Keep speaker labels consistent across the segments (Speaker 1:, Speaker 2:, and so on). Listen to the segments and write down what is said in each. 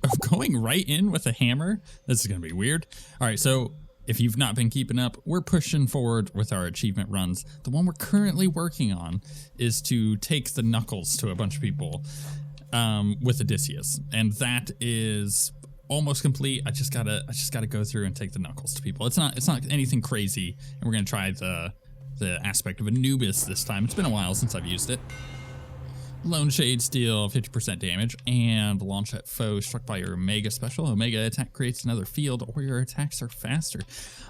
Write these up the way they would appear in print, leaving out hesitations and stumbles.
Speaker 1: Of going right in with a hammer? This is going to be weird. All right, so if you've not been keeping up, we're pushing forward with our achievement runs. The one we're currently working on is to take the knuckles to a bunch of people with Odysseus, and that is almost complete. I just gotta go through and take the knuckles to people. It's not anything crazy, and we're gonna try the aspect of Anubis this time. It's been a while since I've used it. Lone Shades deal 50% damage and launch at foe struck by your Omega special. Omega attack creates another field or your attacks are faster.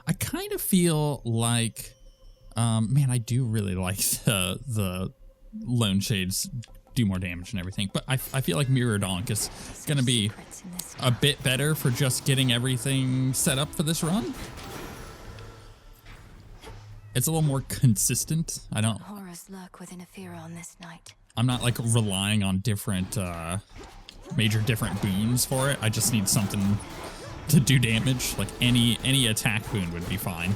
Speaker 1: I kind of feel like, man, I do really like the Lone Shades do more damage and everything, but I feel like Mirror Donk is going to be a bit better for just getting everything set up for this run. It's a little more consistent.
Speaker 2: Horrors lurk within Ephira this night.
Speaker 1: I'm not like relying on different different boons for it. I just need something to do damage. Like any attack boon would be fine.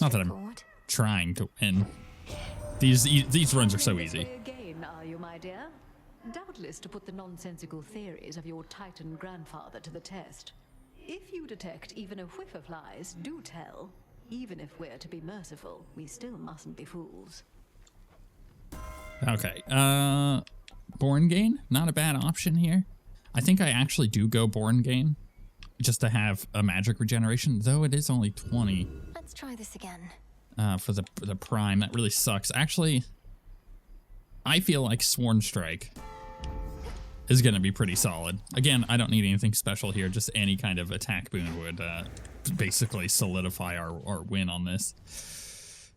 Speaker 1: Not that I'm trying to win. These runs are so easy.
Speaker 3: Again, are you, my dear? Doubtless to put the nonsensical theories of your Titan grandfather to the test. If you detect even a whiff of lies, do tell. Even if we're to be merciful, we still mustn't be fools.
Speaker 1: Okay, Born Gain, not a bad option here. I think I actually do go Born Gain, just to have a magic regeneration, though it is only 20.
Speaker 2: Let's try this again.
Speaker 1: For the prime, that really sucks. Actually, I feel like Sworn Strike is gonna be pretty solid. Again, I don't need anything special here, just any kind of attack boon would basically solidify our win on this.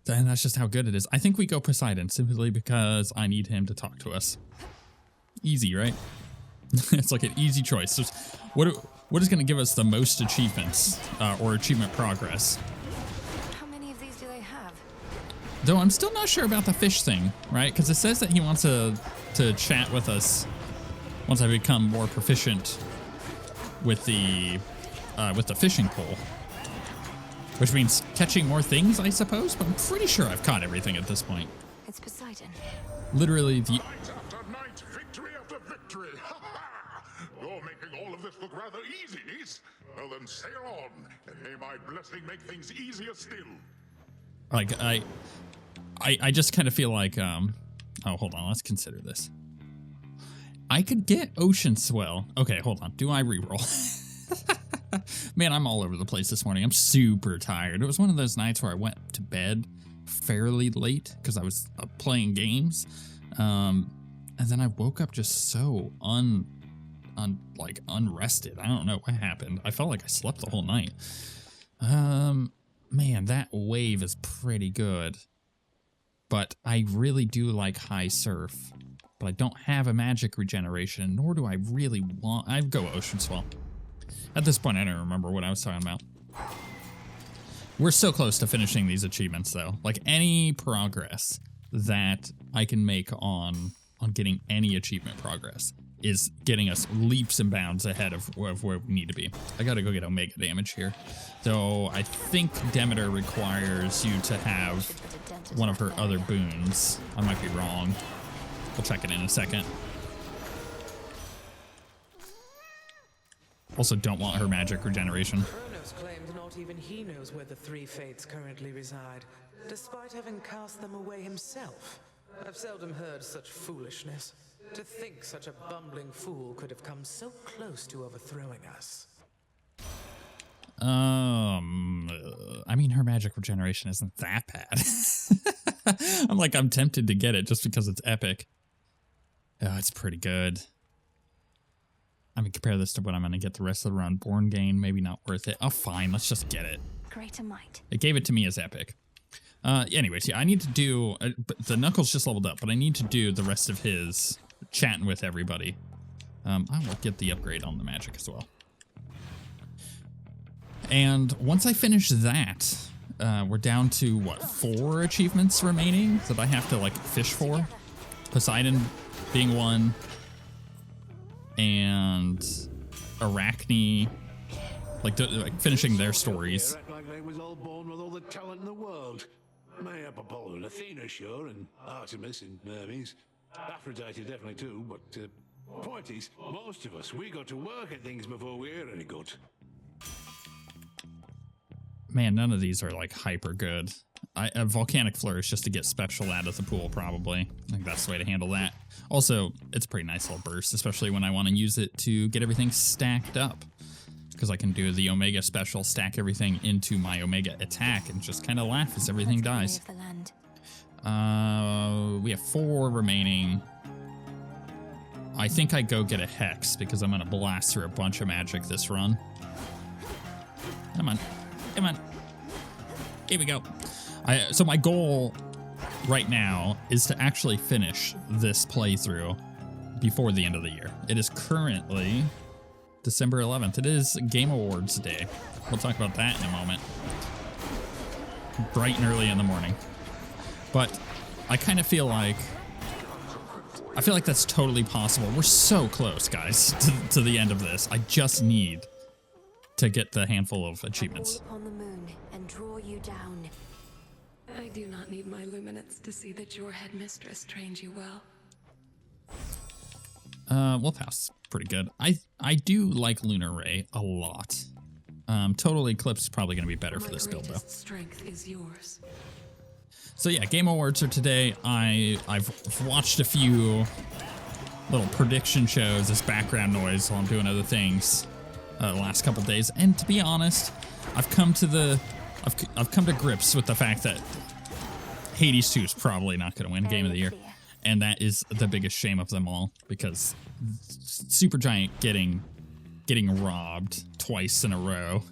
Speaker 1: And that's just how good it is. I think we go Poseidon simply because I need him to talk to us. Easy, right? It's like an easy choice. Just what is going to give us the most achievements or achievement progress?
Speaker 2: How many of these do they have?
Speaker 1: Though I'm still not sure about the fish thing, right? Because it says that he wants to chat with us once I become more proficient with the fishing pole. Which means catching more things, I suppose, but I'm pretty sure I've caught everything at this point.
Speaker 2: It's Poseidon.
Speaker 1: Literally the...
Speaker 4: Night after night, victory after victory. Ha ha! You're making all of this look rather easy, niece. Well then sail on, and may my blessing make things easier still.
Speaker 1: Like, I just kind of feel like, oh, hold on, let's consider this. I could get Ocean Swell. Okay, hold on. Do I reroll? Man, I'm all over the place this morning. I'm super tired. It was one of those nights where I went to bed fairly late because I was playing games. And then I woke up just so unrested. I don't know what happened. I felt like I slept the whole night. Man, that wave is pretty good. But I really do like High Surf. But I don't have a magic regeneration, nor do I really want... I'd go Ocean Swell. At this point, I don't remember what I was talking about. We're so close to finishing these achievements, though. Like, any progress that I can make on getting any achievement progress is getting us leaps and bounds ahead of where we need to be. I gotta go get Omega damage here. Though I think Demeter requires you to have one of her other boons. I might be wrong. We'll check it in a second. Also don't want her magic regeneration.
Speaker 5: Kronos claimed not even he knows where the three fates currently reside, despite having cast them away himself. I've seldom heard such foolishness. To think such a bumbling fool could have come so close to overthrowing us.
Speaker 1: I mean, her magic regeneration isn't that bad. I'm tempted to get it just because it's epic. Oh, it's pretty good. I mean, compare this to what I'm going to get the rest of the run. Born Gain, maybe not worth it. Oh, fine. Let's just get it.
Speaker 2: Greater might.
Speaker 1: It gave it to me as epic. Anyways, yeah, I need to do... the Knuckles just leveled up, but I need to do the rest of his chatting with everybody. I will get the upgrade on the magic as well. And once I finish that, we're down to, what, 4 achievements remaining that I have to, like, fish for? Poseidon being one. And Arachne, like finishing their stories.
Speaker 6: They act like they was all born with all the talent in the world. May have Apollo and Athena, sure, and Artemis and Hermes. Aphrodite definitely too, but point is, most of us, we got to work at things before we're any good.
Speaker 1: Man, none of these are like hyper good. A volcanic flourish just to get special out of the pool, probably. I think that's the way to handle that. Also, it's a pretty nice little burst, especially when I want to use it to get everything stacked up. Because I can do the Omega special, stack everything into my Omega attack, and just kind of laugh as everything dies.
Speaker 2: The land.
Speaker 1: We have 4 remaining. I think I go get a Hex, because I'm going to blast through a bunch of magic this run. Come on. Come on. Here we go. So my goal right now is to actually finish this playthrough before the end of the year. It is currently December 11th. It is Game Awards Day. We'll talk about that in a moment. Bright and early in the morning. But I kind of feel like that's totally possible. We're so close, guys, to the end of this. I just need to get the handful of achievements.
Speaker 2: Upon the moon and draw you down.
Speaker 7: I do not need my luminance to see that your headmistress trained you well.
Speaker 1: We'll pass. Pretty good. I do like Lunar Ray a lot. Total Eclipse is probably going to be better for this build, though.
Speaker 7: Strength is yours.
Speaker 1: So yeah, Game Awards are today. I've watched a few little prediction shows as background noise while I'm doing other things the last couple days, and to be honest, I've come to grips with the fact that Hades 2 is probably not going to win Game of the Year, and that is the biggest shame of them all, because Supergiant getting robbed twice in a row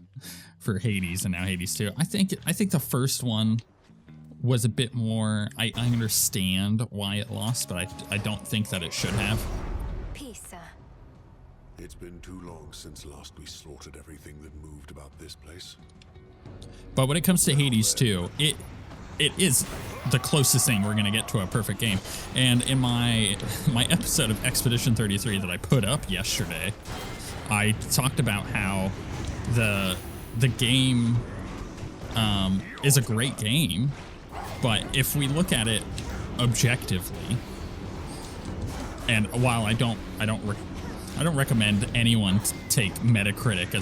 Speaker 1: for Hades, and now Hades 2. I think the first one was a bit more. I understand why it lost, but I don't think that it should have.
Speaker 2: Peace, sir.
Speaker 8: It's been too long since last we slaughtered everything that moved about this place.
Speaker 1: But when it comes to Hades 2, it is the closest thing we're gonna get to a perfect game. And in my episode of Expedition 33 that I put up yesterday, I talked about how the game is a great game, but if we look at it objectively, and while I don't recommend anyone take Metacritic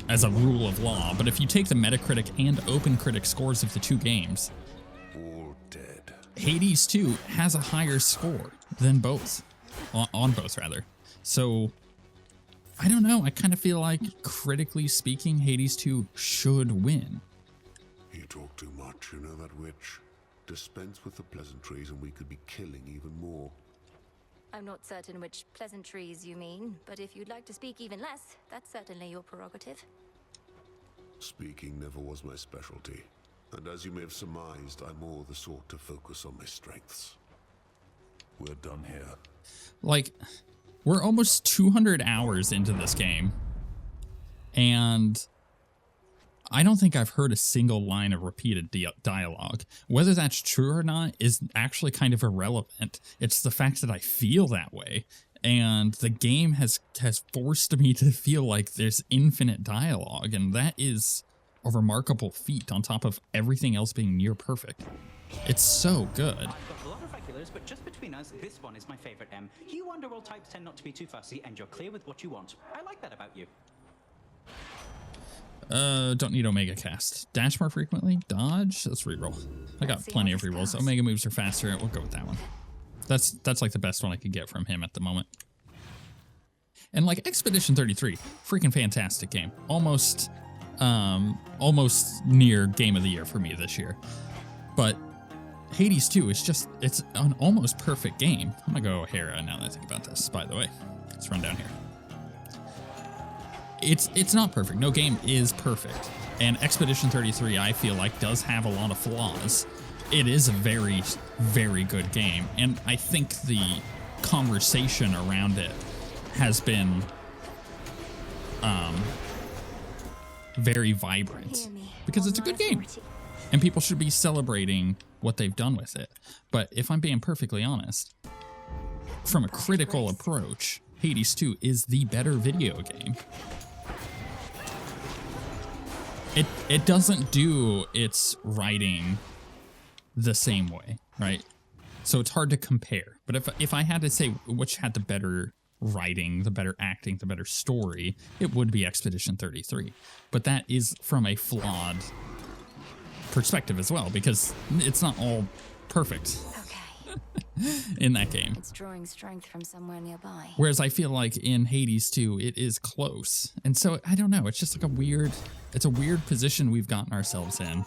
Speaker 1: as a rule of law, but if you take the Metacritic and OpenCritic scores of the two games,
Speaker 8: All dead.
Speaker 1: Hades 2 has a higher score than both, on both rather. So I don't know. I kind of feel like, critically speaking, Hades 2 should win.
Speaker 8: You talk too much, you know that witch. Dispense with the pleasantries and we could be killing even more.
Speaker 2: I'm not certain which pleasantries you mean, but if you'd like to speak even less, that's certainly your prerogative.
Speaker 8: Speaking never was my specialty, and as you may have surmised, I'm more the sort to focus on my strengths. We're done here.
Speaker 1: Like, we're almost 200 hours into this game, and I don't think I've heard a single line of repeated dialogue. Whether that's true or not is actually kind of irrelevant. It's the fact that I feel that way, and the game has forced me to feel like there's infinite dialogue, and that is a remarkable feat on top of everything else being near perfect. It's so good.
Speaker 9: I've got a lot of regulars, but just between us, this one is my favorite. You Underworld types tend not to be too fussy, and you're clear with what you want. I like that about you.
Speaker 1: Don't need Omega cast. Dash more frequently? Dodge? Let's reroll. I got plenty of rerolls. Omega moves are faster. We'll go with that one. That's like the best one I could get from him at the moment. And like Expedition 33, freaking fantastic game. Almost near Game of the Year for me this year. But Hades 2 is just, it's an almost perfect game. I'm gonna go Hera now that I think about this, by the way. Let's run down here. It's not perfect. No game is perfect. And Expedition 33, I feel like, does have a lot of flaws. It is a very, very good game. And I think the conversation around it has been very vibrant. Because it's a good game. And people should be celebrating what they've done with it. But if I'm being perfectly honest, from a critical approach, Hades 2 is the better video game. It doesn't do its writing the same way, right? So it's hard to compare. But if I had to say which had the better writing, the better acting, the better story, it would be Expedition 33. But that is from a flawed perspective as well, because it's not all perfect in that game.
Speaker 2: It's drawing strength from somewhere nearby.
Speaker 1: Whereas I feel like in Hades 2, it is close. And so, I don't know, it's just like it's a weird position we've gotten ourselves in,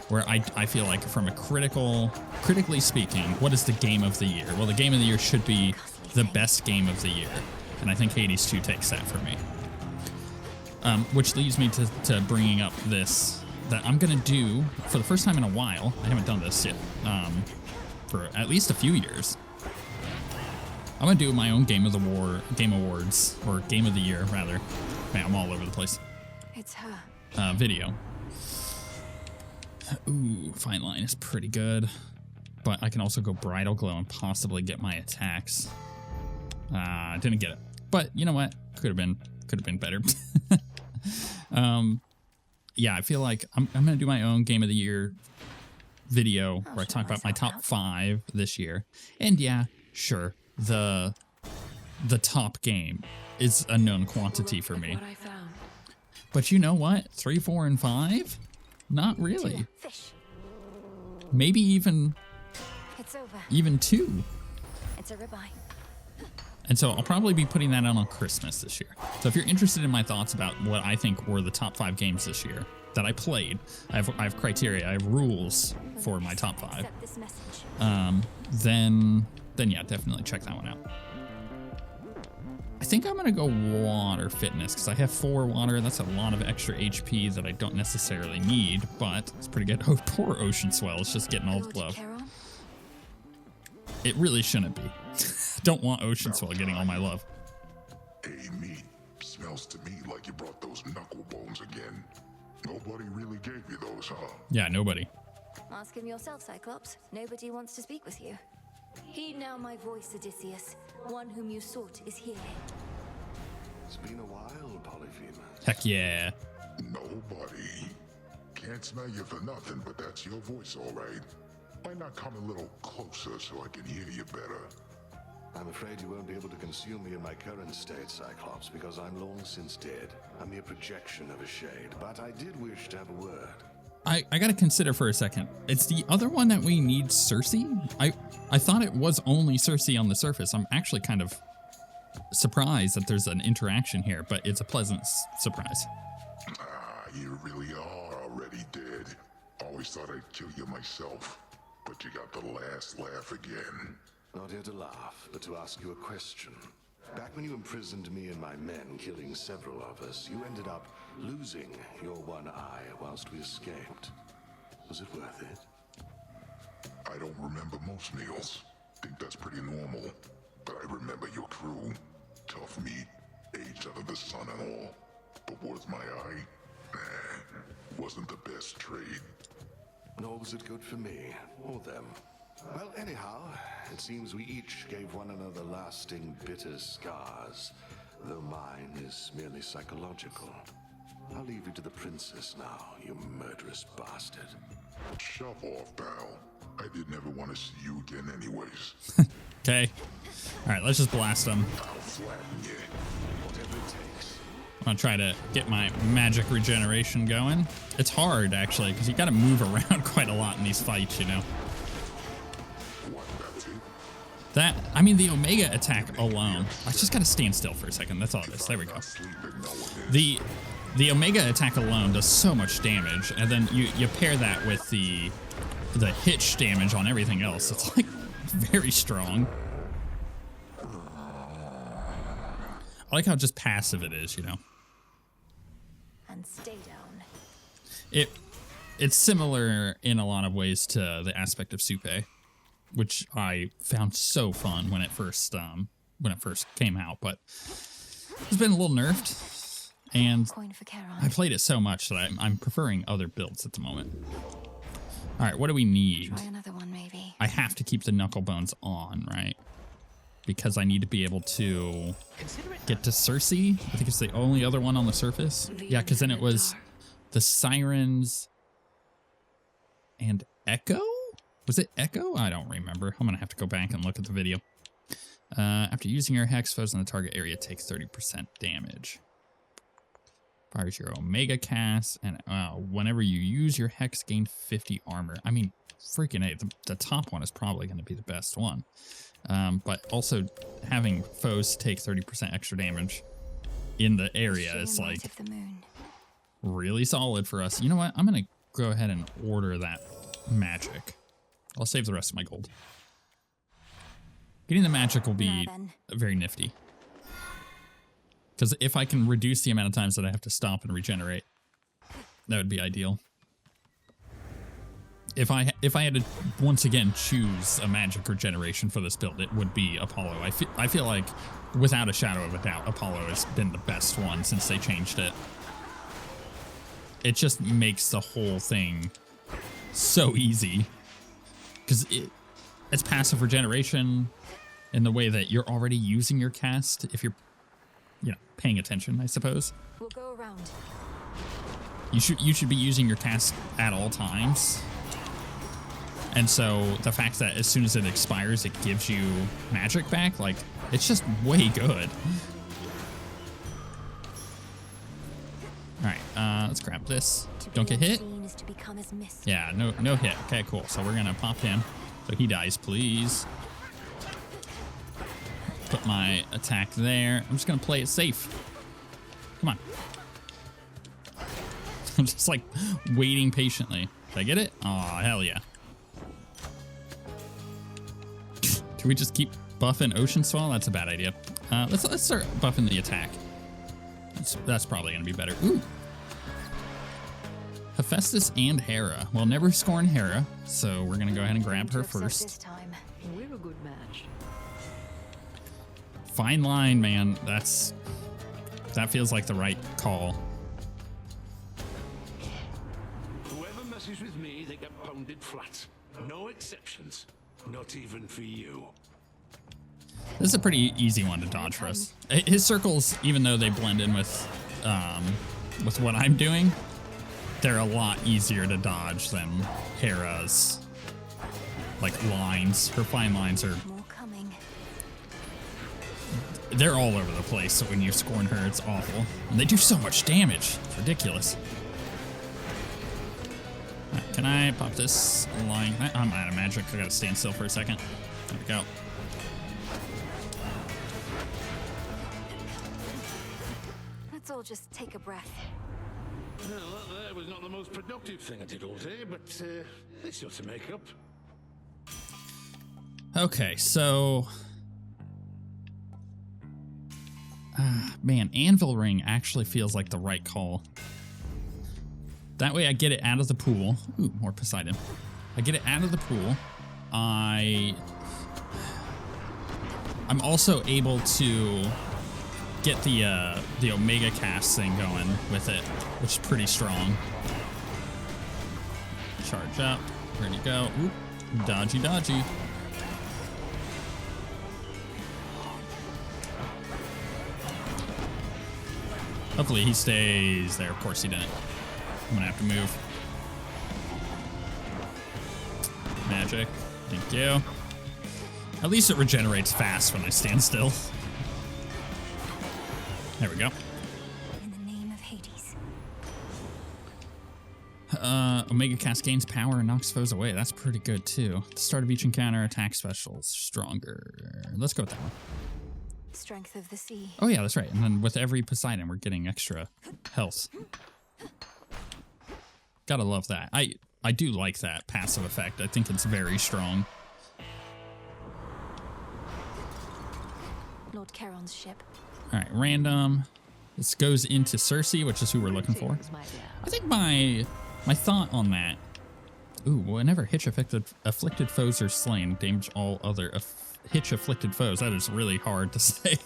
Speaker 1: where I feel like from a critically speaking, what is the game of the year? Well, the game of the year should be the best game of the year. And I think Hades 2 takes that for me. Which leads me to bringing up this, that I'm going to do, for the first time in a while, I haven't done this yet, for at least a few years. I'm going to do my own Game Awards, or Game of the Year, rather. Man, I'm all over the place.
Speaker 2: It's her.
Speaker 1: Video. Ooh, Fine Line is pretty good. But I can also go Bridal Glow and possibly get my attacks. I didn't get it. But you know what? Could have been better. Yeah, I feel like I'm going to do my own Game of the Year video where I talk about my top 5 this year. And yeah, sure, the top game is a known quantity for me. But you know what? 3, 4, and 5? Not really. Maybe even
Speaker 2: It's over.
Speaker 1: 2.
Speaker 2: It's a ribeye.
Speaker 1: And so I'll probably be putting that out on Christmas this year. So if you're interested in my thoughts about what I think were the top 5 games this year that I played, I have criteria, I have rules for my top 5. Then yeah, definitely check that one out. I think I'm gonna go water fitness because I have 4 water. That's a lot of extra HP that I don't necessarily need, but it's pretty good. Oh, poor Ocean Swell. It's just getting all the love. It really shouldn't be. Don't want Ocean Swell getting all my love.
Speaker 4: Hey, meat. Smells to me like you brought those knuckle bones again. Nobody really gave you those, huh?
Speaker 1: Yeah, nobody.
Speaker 2: Ask him yourself, Cyclops. Nobody wants to speak with you. Heed now my voice, Odysseus. One whom you sought is here.
Speaker 8: It's been a while, Polyphemus.
Speaker 1: Heck yeah.
Speaker 4: Nobody. Can't smell you for nothing, but that's your voice, all right. Why not come a little closer so I can hear you better?
Speaker 8: I'm afraid you won't be able to consume me in my current state, Cyclops, because I'm long since dead. A mere projection of a shade, but I did wish to have a word.
Speaker 1: I gotta consider for a second. It's the other one that we need Circe? I thought it was only Circe on the surface. I'm actually kind of surprised that there's an interaction here, but it's a pleasant surprise.
Speaker 4: You really are already dead. Always thought I'd kill you myself, but you got the last laugh again.
Speaker 8: Not here to laugh, but to ask you a question. Back when you imprisoned me and my men, killing several of us, you ended up losing your one eye whilst we escaped. Was it worth it?
Speaker 4: I don't remember most meals. Think that's pretty normal. But I remember your crew. Tough meat, aged under the sun and all. But worth my eye? Nah, wasn't the best trade.
Speaker 8: Nor was it good for me, or them. Well, anyhow, it seems we each gave one another lasting, bitter scars, though mine is merely psychological. I'll leave you to the princess now, you murderous bastard.
Speaker 4: Shove off, pal. I didn't ever want to see you again anyways.
Speaker 1: Okay. All right, let's just blast them.
Speaker 4: I'll flatten you.
Speaker 8: Whatever it takes.
Speaker 1: I'm gonna try to get my magic regeneration going. It's hard, actually, because you gotta move around quite a lot in these fights, you know? I mean, the Omega attack alone. I just gotta stand still for a second. That's all it is. There we go. The Omega attack alone does so much damage, and then you pair that with the hitch damage on everything else. It's like very strong. I like how just passive it is, you know.
Speaker 2: And stay down.
Speaker 1: It's similar in a lot of ways to the aspect of Supe, which I found so fun when it first came out, but it's been a little nerfed, and I played it so much that I'm preferring other builds at the moment. All right, what do we need?
Speaker 2: Try another one, maybe.
Speaker 1: I have to keep the knuckle bones on, right? Because I need to be able to get to Circe. I think it's the only other one on the surface. Yeah, because then it was the Sirens and Echo? Was it Echo? I don't remember. I'm going to have to go back and look at the video. After using your hex, foes in the target area take 30% damage. Fires your Omega cast, and whenever you use your hex, gain 50 armor. I mean, freaking A, the top one is probably going to be the best one. But also having foes take 30% extra damage in the area is like really solid for us. You know what? I'm going to go ahead and order that magic. I'll save the rest of my gold. Getting the magic will be very nifty. Because if I can reduce the amount of times that I have to stop and regenerate, that would be ideal. If I had to once again choose a magic regeneration for this build, it would be Apollo. I feel like, without a shadow of a doubt, Apollo has been the best one since they changed it. It just makes the whole thing so easy. Because it's passive regeneration in the way that you're already using your cast, if you're, you know, paying attention, I suppose.
Speaker 2: We'll go around.
Speaker 1: You should be using your cast at all times. And so the fact that as soon as it expires, it gives you magic back, like, it's just way good. All right, let's grab this. Don't get hit. Yeah, no hit. Okay, cool. So we're gonna pop him. So he dies, please. Put my attack there. I'm just gonna play it safe. Come on. I'm just like waiting patiently. Did I get it? Oh, hell yeah. Can we just keep buffing Ocean Swell? That's a bad idea. Let's start buffing the attack. That's probably gonna be better. Ooh. Hephaestus and Hera. Well, never scorn Hera, so we're gonna go ahead and grab her first.
Speaker 3: We're a good match.
Speaker 1: Fine line, man. That feels like the right call.
Speaker 6: Whoever messes with me, they get pounded flat. No exceptions. Not even for you.
Speaker 1: This is a pretty easy one to dodge for us. His circles, even though they blend in with what I'm doing, they're a lot easier to dodge than Hera's, like, lines. Her fine lines are... They're all over the place, so when you scorn her, it's awful. And they do so much damage. It's ridiculous. Right, can I pop this line? I'm out of magic. I gotta stand still for a second. There we go.
Speaker 2: Let's all just take a breath.
Speaker 6: Well, that was not the most productive thing I did all day, but it's not to make up.
Speaker 1: Okay, so... man, Anvil Ring actually feels like the right call. That way I get it out of the pool. Ooh, more Poseidon. I get it out of the pool. I'm also able to get the Omega cast thing going with it, which is pretty strong. Charge up. Ready to go. Oop. Dodgy, dodgy. Hopefully he stays there. Of course he didn't. I'm gonna have to move. Magic. Thank you. At least it regenerates fast when I stand still. There we go.
Speaker 2: In the name of Hades.
Speaker 1: Omega cast gains power and knocks foes away. That's pretty good too. At the start of each encounter, attack specials stronger. Let's go with that one.
Speaker 2: Strength of the sea.
Speaker 1: Oh yeah, that's right. And then with every Poseidon, we're getting extra health. Gotta love that. I do like that passive effect. I think it's very strong.
Speaker 2: Lord Charon's ship.
Speaker 1: All right, random. This goes into Circe, which is who we're looking for. I think my thought on that. Ooh, whenever hitch-afflicted foes are slain, damage all other hitch-afflicted foes. That is really hard to say.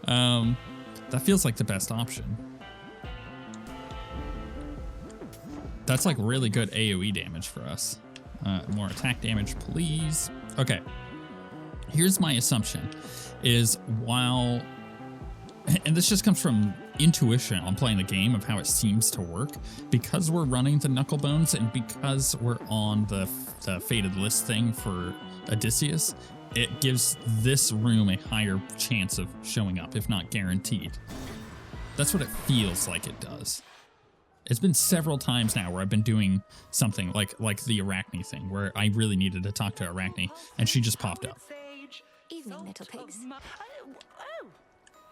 Speaker 1: That feels like the best option. That's like really good AoE damage for us. More attack damage, please. Okay. Here's my assumption, is while, and this just comes from intuition on playing the game of how it seems to work, because we're running the knuckle bones and because we're on the fated list thing for Odysseus, it gives this room a higher chance of showing up, if not guaranteed. That's what it feels like it does. It's been several times now where I've been doing something like the Arachne thing, where I really needed to talk to Arachne, and she just popped up.
Speaker 2: Evening, little pigs.
Speaker 10: Oh,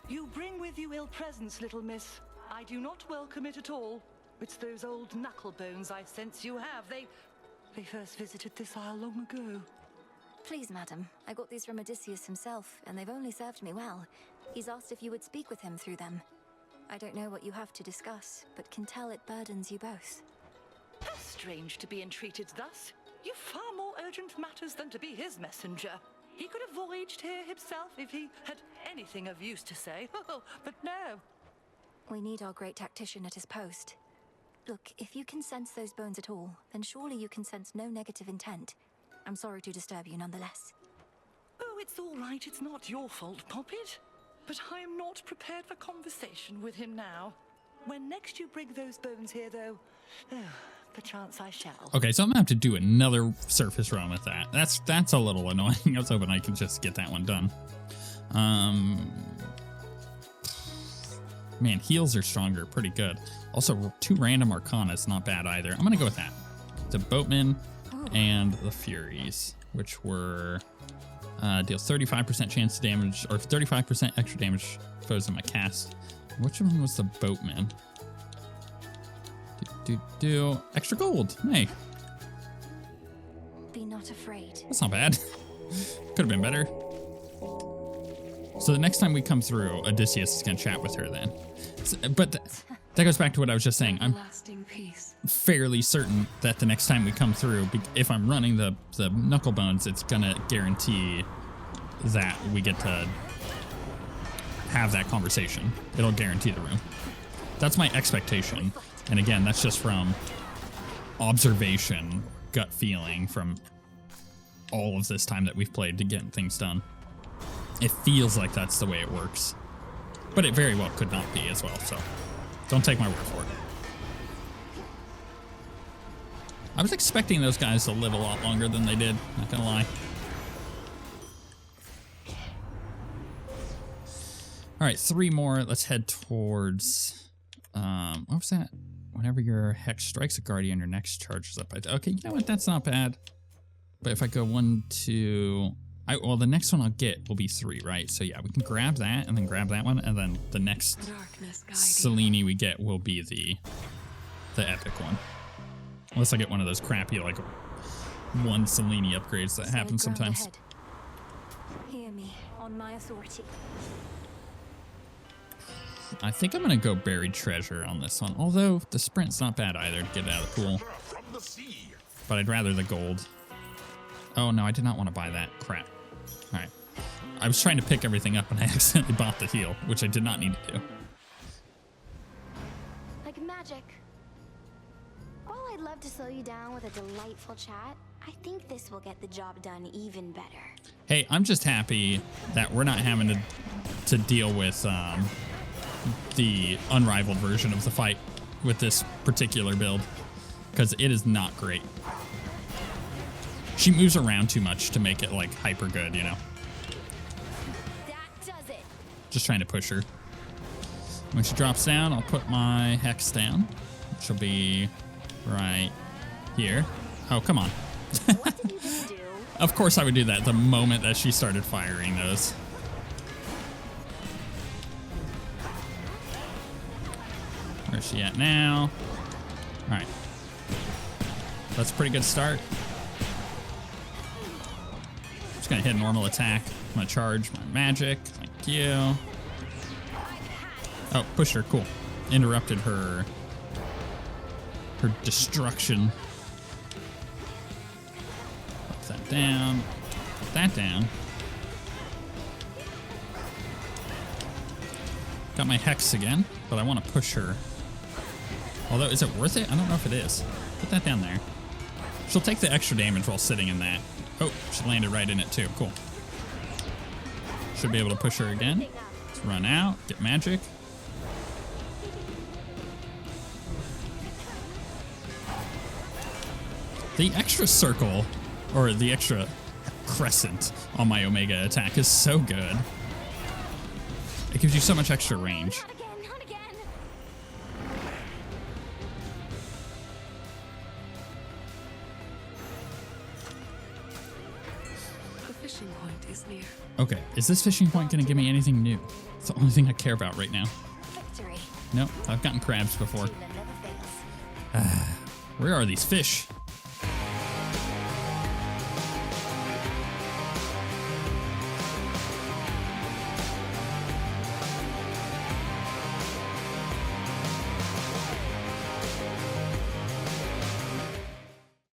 Speaker 10: you bring with you ill presence, little miss. I do not welcome it at all. It's those old knuckle bones I sense you have. They first visited this isle long ago.
Speaker 2: Please, madam. I got these from Odysseus himself, and they've only served me well. He's asked if you would speak with him through them. I don't know what you have to discuss, but can tell it burdens you both.
Speaker 10: Strange to be entreated thus. You've far more urgent matters than to be his messenger. He could have voyaged here himself if he had anything of use to say, but no.
Speaker 2: We need our great tactician at his post. Look, if you can sense those bones at all, then surely you can sense no negative intent. I'm sorry to disturb you nonetheless.
Speaker 10: Oh, it's all right. It's not your fault, Poppet. But I am not prepared for conversation with him now. When next you bring those bones here, though, perchance I shall.
Speaker 1: Okay, so I'm gonna have to do another surface run with that. That's a little annoying. I was hoping I could just get that one done. Man, heals are stronger, pretty good. Also, 2 random arcanas, not bad either. I'm gonna go with that. The boatman and the furies, which were deal 35% chance to damage, or 35% extra damage foes in my cast. Which one was the boatman? Extra gold. Hey,
Speaker 2: Be not afraid.
Speaker 1: that's not bad. Could have been better. So the next time we come through, Odysseus is gonna chat with her then. But that goes back to what I was just saying. I'm
Speaker 7: Lasting peace.
Speaker 1: fairly certain that the next time we come through, if I'm running the knuckle bones, it's gonna guarantee that we get to have that conversation. It'll guarantee the room. That's my expectation. And again, that's just from observation, gut feeling from all of this time that we've played to get things done. It feels like that's the way it works. But it very well could not be as well, so don't take my word for it. I was expecting those guys to live a lot longer than they did, not gonna lie. All right, 3 more. Let's head towards, what was that? Whenever your hex strikes a guardian, your next charges up. Okay, you know what? That's not bad. But if I go 1, 2, well, the next one I'll get will be 3, right? So yeah, we can grab that and then grab that one, and then the next Selene we get will be the epic one. Unless I get one of those crappy, like, 1 Selene upgrades that happen sometimes.
Speaker 2: Hear me, on my authority.
Speaker 1: I think I'm gonna go buried treasure on this one. Although the sprint's not bad either to get out of the pool. But I'd rather the gold. Oh no, I did not want to buy that. Crap. Alright. I was trying to pick everything up and I accidentally bought the heal, which I did not need to do.
Speaker 11: Like magic. While I'd love to slow you down with a delightful chat, I think this will get the job done even better.
Speaker 1: Hey, I'm just happy that we're not having to deal with the unrivaled version of the fight with this particular build, because it is not great. She moves around too much to make it like hyper good, you know.
Speaker 11: That does it.
Speaker 1: Just trying to push her. When she drops down, I'll put my hex down, which will be right here. Oh, come on.
Speaker 11: What did you just do?
Speaker 1: Of course I would do that the moment that she started firing those. Where's she at now? All right. That's a pretty good start. Just gonna hit normal attack. I'm gonna charge my magic. Thank you. Oh, pushed her. Cool. Interrupted her destruction. Put that down. Put that down. Got my hex again, but I want to push her. Although, is it worth it? I don't know if it is. Put that down there. She'll take the extra damage while sitting in that. Oh, she landed right in it too. Cool. Should be able to push her again. Let's run out, get magic. The extra circle, or the extra crescent on my Omega attack is so good. It gives you so much extra range.
Speaker 11: Not again, not again.
Speaker 7: The fishing point is near.
Speaker 1: Okay, is this fishing point going to give me anything new? It's the only thing I care about right now.
Speaker 2: Victory.
Speaker 1: Nope, I've gotten crabs before.
Speaker 2: Tuna never fails.
Speaker 1: Where are these fish?